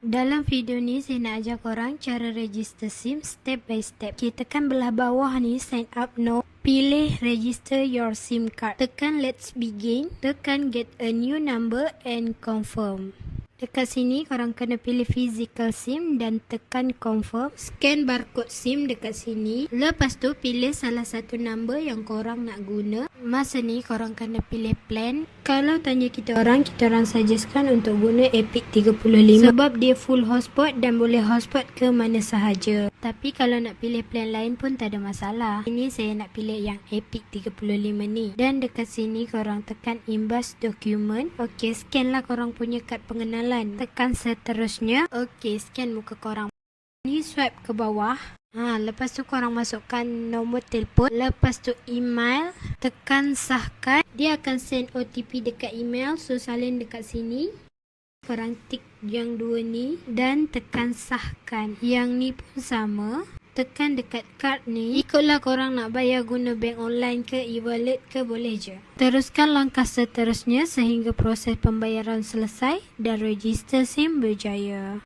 Dalam video ni saya nak ajar korang cara register SIM step by step. Okay, tekan belah bawah ni sign up now. Pilih register your SIM card. Tekan let's begin. Tekan get a new number and confirm. Dekat sini korang kena pilih physical SIM dan tekan confirm. Scan barcode SIM dekat sini. Lepas tu pilih salah satu number yang korang nak guna. Masa ni korang kena pilih plan. Kalau tanya kita orang suggestkan untuk guna Epic 35 sebab dia full hotspot dan boleh hotspot ke mana sahaja. Tapi kalau nak pilih plan lain pun tak ada masalah. Ini saya nak pilih yang Epic 35 ni. Dan dekat sini korang tekan imbas dokumen. Okey, scan lah korang punya kad pengenalan. Tekan seterusnya. Okey, scan muka korang. Ni swipe ke bawah. Lepas tu korang masukkan nombor telefon. Lepas tu email. Tekan sahkan. Dia akan send OTP dekat email. So salin dekat sini. Korang tik yang dua ni. Dan tekan sahkan. Yang ni pun sama. Tekan dekat kad ni. Ikutlah korang nak bayar guna bank online ke e-wallet ke boleh je. Teruskan langkah seterusnya sehingga proses pembayaran selesai dan register SIM berjaya.